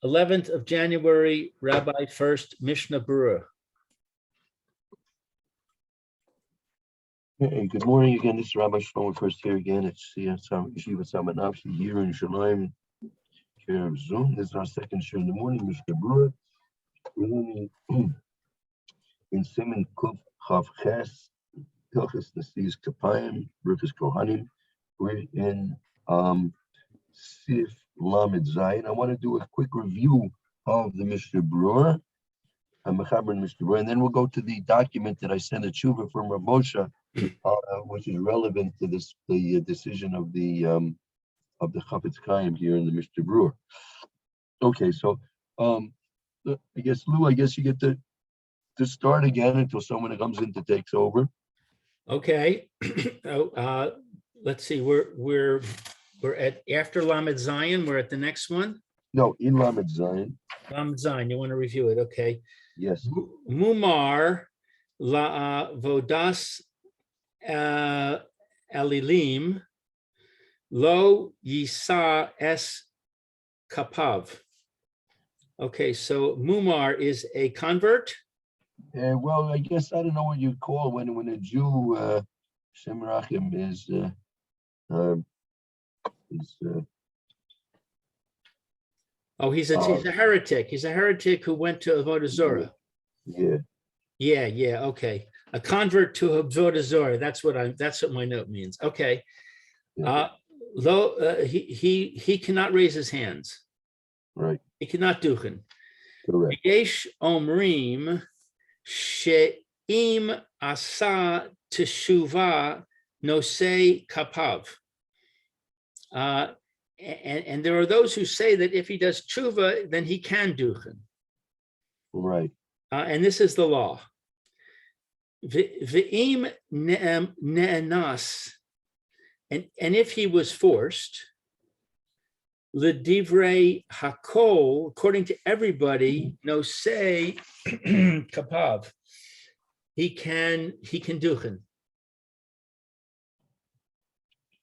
11th of January, Rabbi Furst, Mishna Berura. Hey, good morning again. This is Rabbi Shlomo Furst here again at Yeshiva Samanapsi here in Shalim. Share of Zoom. This is our second share in the morning, Mr. Berura. We're learning in Siman Kuf Chav Ches, Hilchos Nesias Kapayim, Rufus Kohanim. We're in Sif Lamed Zayin. I want to do a quick review of the Mr. Berura. I'm Mechaber and Mr. Berura, and then we'll go to the document that I sent a tshuva from Rav Moshe, which is relevant to this the decision of the Chafetz Chaim here in the Mr. Berura. Okay, so I guess Lou, you get to start again until someone comes in to takes over. Okay. Let's see. We're at after Lamed Zayin. We're at the next one. No, in Lamed Zayin. Lamed Zayin. You want to review it? Okay. Yes. Mumar la vodas elilim lo yisa es kapav. Okay, so Mumar is a convert. Well, I guess I don't know what you call when a Jew Shem Rachim is oh, he's a heretic. He's a heretic who went to Avodah Zorah. Yeah. Okay, a convert to Avodah Zorah. That's what my note means. Okay. He cannot raise his hands. Right. He cannot duchen. Correct. Yesh omrim she'im asa teshuva nosei kapav. And there are those who say that if he does tshuva, then he can duchen. Right. And this is the law. Ve'im ne'enas, and if he was forced, l'divrei hakol, according to everybody, no say kapav, he can duchen.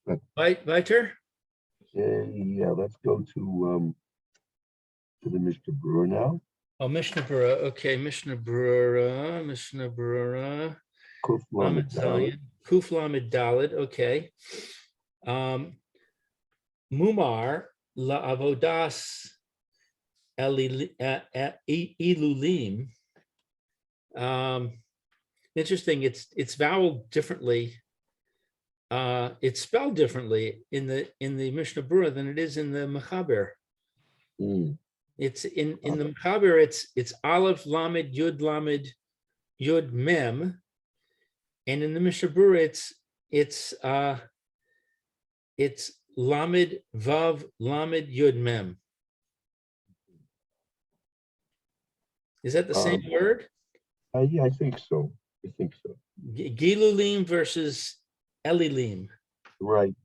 Right, Weiter? Yeah, let's go to the Mr. Berura now. Oh, Mishna Berura. Okay, Mishna Berura. Kuf Lamed Daled. Kuf Lamed Daled. Okay. Mumar la avodas ilulim. Interesting. It's voweled differently. It's spelled differently in the Mishna Berura than it is in the Mechaber. It's in the Mechaber. It's Aleph Lamed Yud Mem, and in the Mishna Berura it's Lamed Vav Lamed Yud Mem. Is that the same word? Yeah, I think so. Gilulim versus Elilim. Right.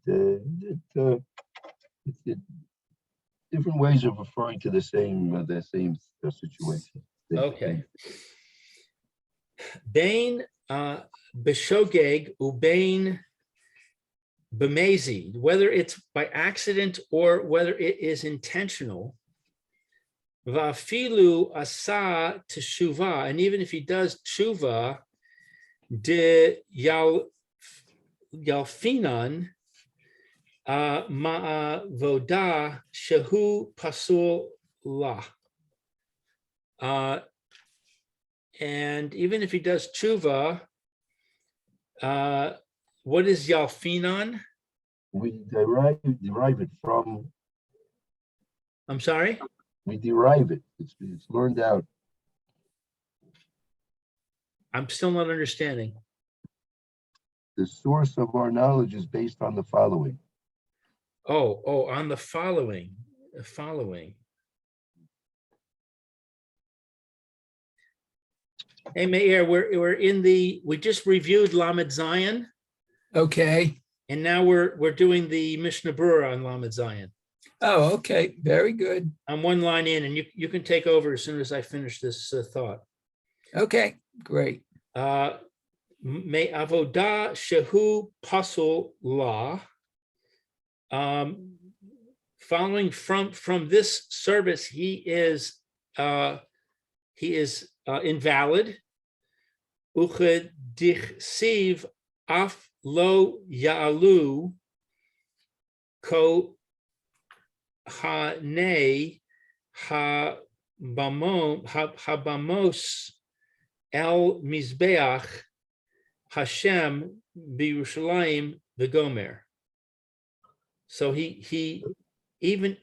Different ways of referring to the same situation. Okay. Bain b'shogeg ubain b'mezi, whether it's by accident or whether it is intentional. Va'afilu asa teshuva, and even if he does teshuva, de yalfinan ma'avoda shehu pasul la. And even if he does tshuva, what is yalfinan? We derive it from. I'm sorry? We derive it. It's learned out. I'm still not understanding. The source of our knowledge is based on the following. Oh, on the following. The following. Hey, Meir, we just reviewed Lamed Zayin. Okay. And now we're doing the Mishna Berura on Lamed Zayin. Oh, okay. Very good. I'm one line in, and you can take over as soon as I finish this thought. Okay, great. Me avoda shehu pasul la. following from this service, he is invalid. Uched dichsiv af lo ya'alu ko hane habamos el mizbeach Hashem b'Yerushalayim v'gomer. So he even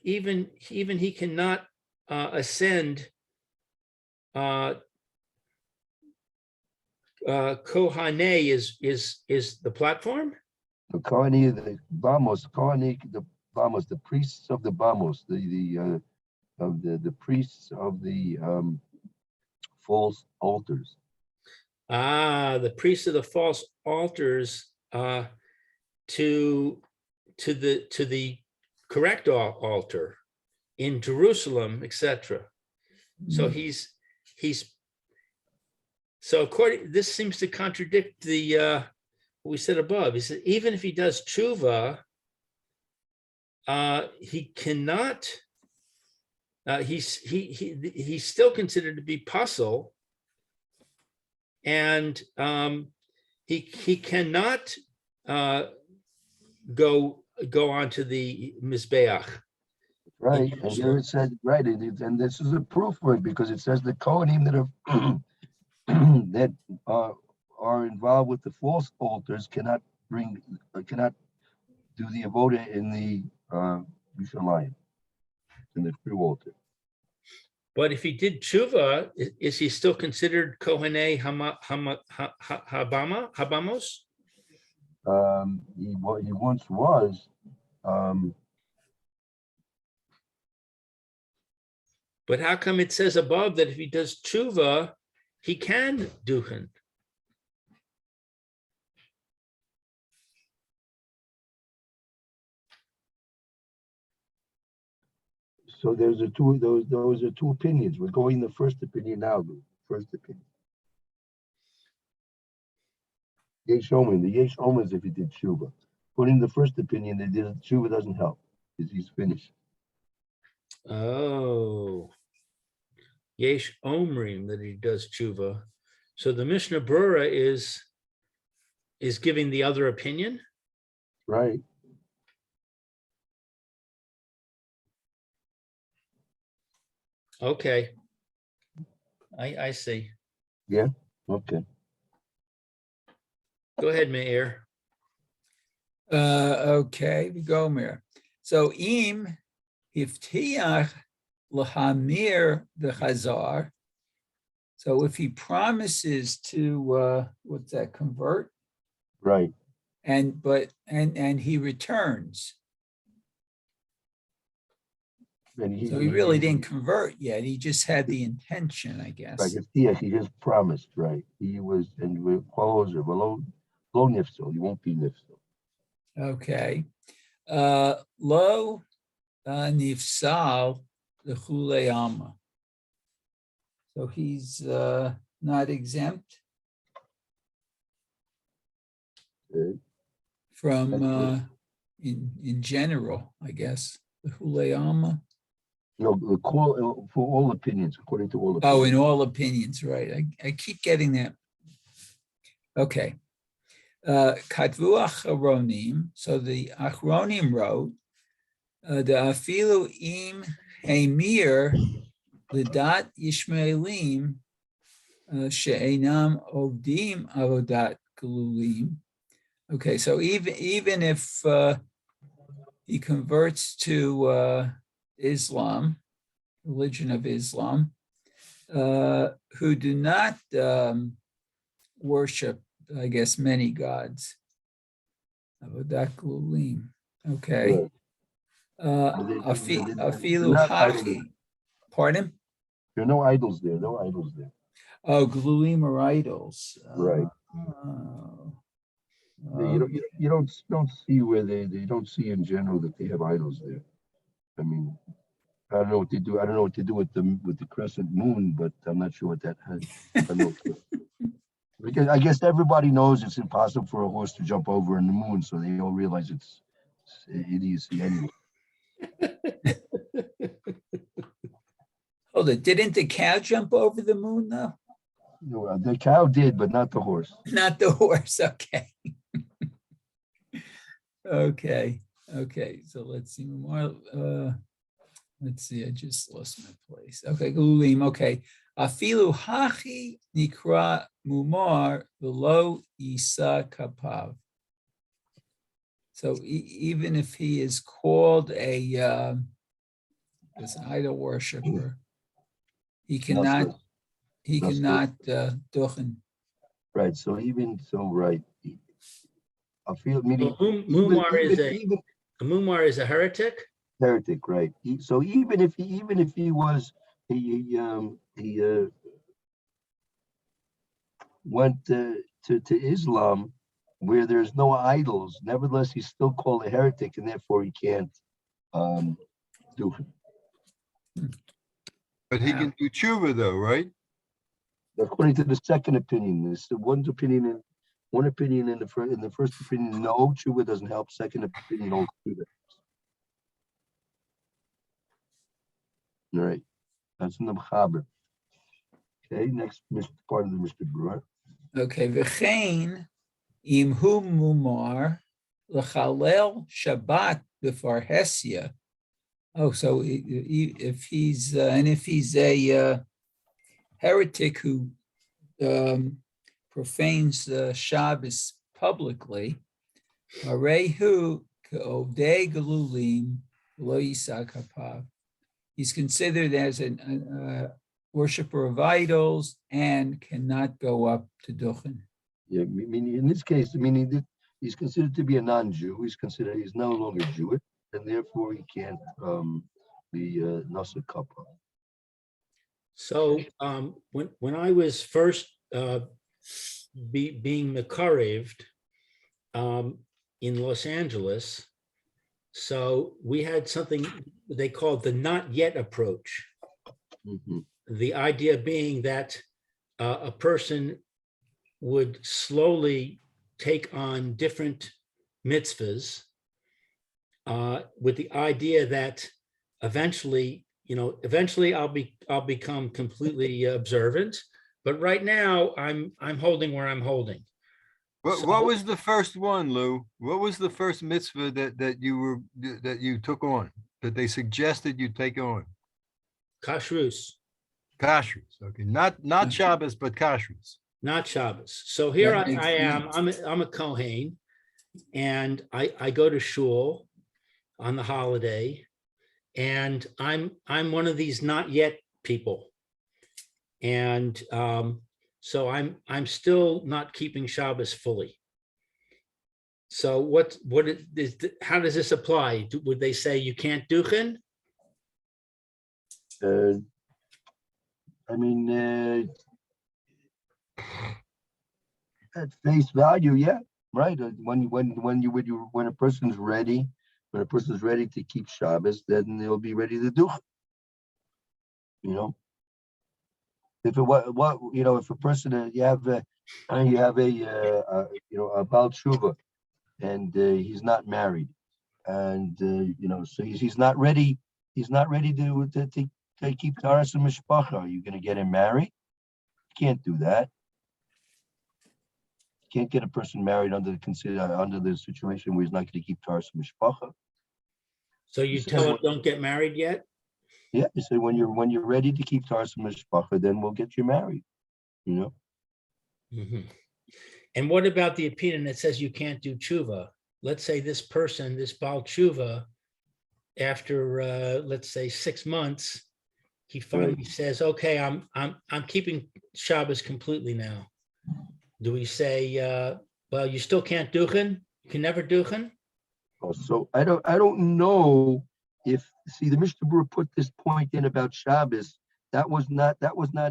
he cannot ascend Kohane is the platform. The Kohane, the Bamos, the priests of the Bamos, the priests of the false altars. The priests of the false altars to the correct altar in Jerusalem, etc. So he's so according, this seems to contradict the what we said above. He said even if he does tshuva, he cannot. He's still considered to be puzzle, and he cannot go on to the mizbeach. Right, and here it said right, and this is a proof for it because it says the Kohanim that are that are involved with the false altars cannot do the avoda in the Yerushalayim, in the true altar. But if he did tshuva, is he still considered Kohanei Habamos? He once was. But how come it says above that if he does tshuva, he can do him? So those are two opinions. We're going the first opinion now. The first opinion. Yesh Omer. The Yesh Omer is if he did tshuva. According to the first opinion, they did tshuva doesn't help because he's finished. Oh, Yesh Omrim that he does tshuva. So the Mishnah Berura is giving the other opinion, right? Okay, I see. Yeah. Okay. Go ahead, Meir. Okay, Gomer. So im hiftiach lahamir the chazar. So if he promises to what's that, convert? Right. And he returns. And So he really didn't convert yet. He just had the intention, I guess. Right. Yes, he just promised. Right. He was, and we follows it. Below nifsel. He won't be nifsel. Okay. Lo nifsal l'chulei alma. So he's not exempt from in general, I guess. L'chulei alma. No, for all opinions, according to all opinions. Oh, in all opinions, right. I keep getting that. Okay. Katvu Achronim. So the Achronim wrote, the Afilu im Hamir Lidat Yishmaelim She'enam Ovdim Avodat Galulim. Okay, so even if he converts to Islam, religion of Islam, who do not worship, I guess, many gods. Avodat Galulim. Okay. Afilu hachi. Pardon? There are no idols there. No idols there. Oh, Galulim are idols. Right. You don't see where they don't see in general that they have idols there. I mean, I don't know what they do. I don't know what they do with the crescent moon, but I'm not sure what that has. I don't know. Because I guess everybody knows it's impossible for a horse to jump over in the moon, so they all realize it's idiocy anyway. Hold it, didn't the cow jump over the moon though? No, the cow did, but not the horse. Not the horse, okay. Okay, so let's see more. Let's see, I just lost my place. Okay, Gulim, okay. Afilu hachi nikra mumar v'lo isa kapav. So even if he is called as an idol worshiper, he cannot duchen. Right. So even so, right. I feel meaning A mumar is a heretic. Heretic, right? So even if he was he went to Islam where there's no idols, nevertheless he's still called a heretic, and therefore he can't do it. But he can do tshuva though, right? According to the second opinion, there's one opinion in the first opinion, no, tshuva doesn't help. Second opinion, no, tshuva. All right, that's in the Mechaber. Okay, next part of the Mr. Brewer. Okay, v'chein imhu mumar l'chalel Shabbat b'farhesia. Oh, so if he's a heretic who profanes Shabbos publicly, arehu k'ovdei galulim lo yisak hapav. He's considered as a worshiper of idols and cannot go up to duchen. Yeah, meaning in this case, meaning that he's considered to be a non-Jew. He's no longer Jewish, and therefore he can't be nasa kappa. So when I was first being Makareved in Los Angeles, so we had something they called the not yet approach. Mm-hmm. The idea being that a person would slowly take on different mitzvahs with the idea that eventually I'll become completely observant. But right now I'm holding where I'm holding. What was the first one, Lou? What was the first mitzvah that you took on, that they suggested you take on? Kashrus. Kashrus. Okay, not Shabbos, but kashrus. Not Shabbos. So here That I am. I'm a Kohen, and I go to shul on the holiday, and I'm one of these not yet people, and so I'm still not keeping Shabbos fully. So how does this apply? Would they say you can't duchen? I mean, at face value, yeah, right. When a person's ready to keep Shabbos, then they'll be ready to do it. If if a person you have a Baal Tshuva, and he's not married, and so he's not ready. He's not ready to keep Taras and Mishpacha. Are you going to get him married? You can't do that. You can't get a under the situation where he's not going to keep Taras and Mishpacha. So you tell him don't get married yet? Yeah, you say when you're ready to keep Taras and Mishpacha, then we'll get you married. Mm-hmm. And what about the opinion that says you can't do tshuva? Let's say this person, this Baal Tshuva, after let's say 6 months, he finally says, "Okay, I'm keeping Shabbos completely now." Do we say, "Well, you still can't duchen? You can never duchen"? Oh, so I don't know if the Mishnah Berurah put this point in about Shabbos. That was not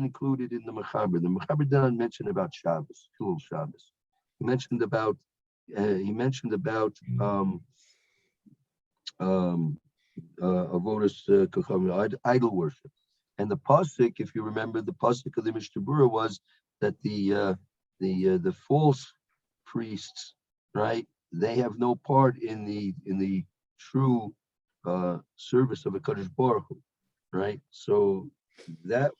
included in the Mechaber. The Mechaber did not mention about Shabbos, Hilul Shabbos. He mentioned about avodas idol worship, and the pasuk. If you remember, the pasuk of the Mishnah Berurah was that the false priests, right? They have no part in the true service of a Kadosh Baruch Hu, right? So that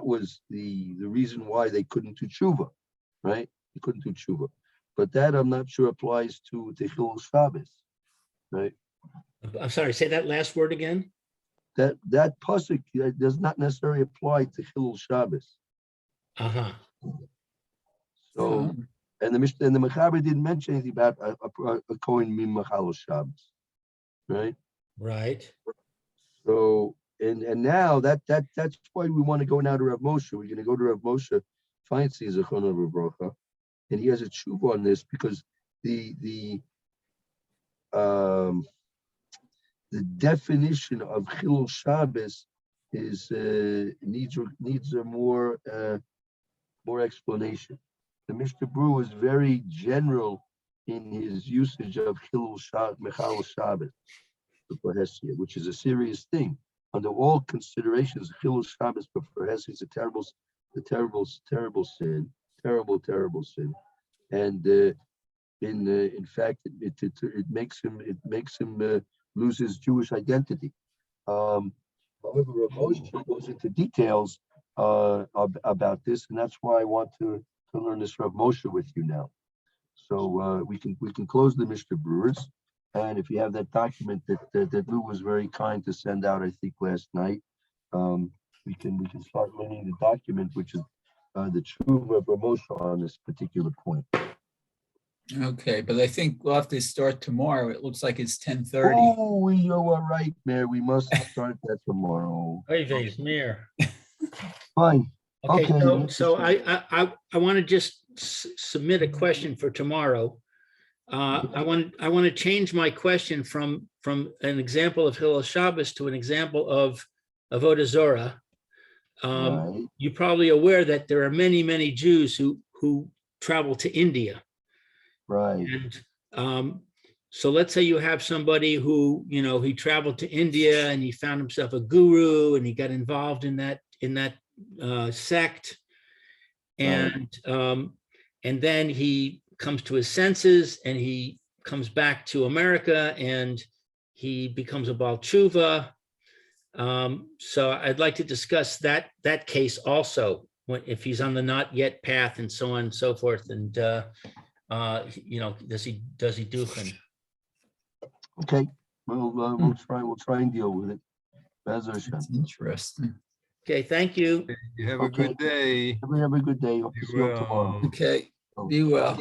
was the reason why they couldn't do tshuva, right? They couldn't do tshuva, but that I'm not sure applies to Chilul Shabbos, right? I'm sorry, say that last word again. That pasuk does not necessarily apply to Chilul Shabbos. Uh-huh. So, and the Mishnah and the Mechaber didn't mention anything about a Kohen Mim Machal Shabbos, right? Right. So, and now that's why we want to go now to Rav Moshe. We're going to go to Rav Moshe Feinstein Zechron Rebrocha, and he has a tshuva on this because the definition of Chilul Shabbos is needs a more explanation. The Mishnah Berura is very general in his usage of Chilul Mechal Shabbos, which is a serious thing. Under all considerations, Chilul Shabbos for Hesi is a terrible sin, terrible sin, and in fact, it makes him lose his Jewish identity. However, Rav Moshe goes into details about this, and that's why I want to learn this Rav Moshe with you now. So we can close the Mishnah Brewers, and if you have that document that Lou was very kind to send out, I think last night, we can start learning the document, which is the true Rav Moshe on this particular point. Okay, but I think we'll have to start tomorrow. It looks like it's 10:30. Oh, you are right, Mayor. We must start that tomorrow. Mayor. Fine. Okay, so I want to just submit a question for tomorrow. I want to change my question from an example of Hillel Shabbos to an example of Avodah Zorah. Right. You're probably aware that there are many Jews who travel to India. Right. And so let's say you have somebody who, he traveled to India and he found himself a guru and he got involved in that sect. And then he comes to his senses and he comes back to America and he becomes a Baal Tshuva. So I'd like to discuss that case also, if he's on the not yet path and so on and so forth. And does he do it? Okay. We'll try and deal with it. That's interesting. Okay, thank you. You have a good day. Have a good day. Hope to see you tomorrow. Okay, be well.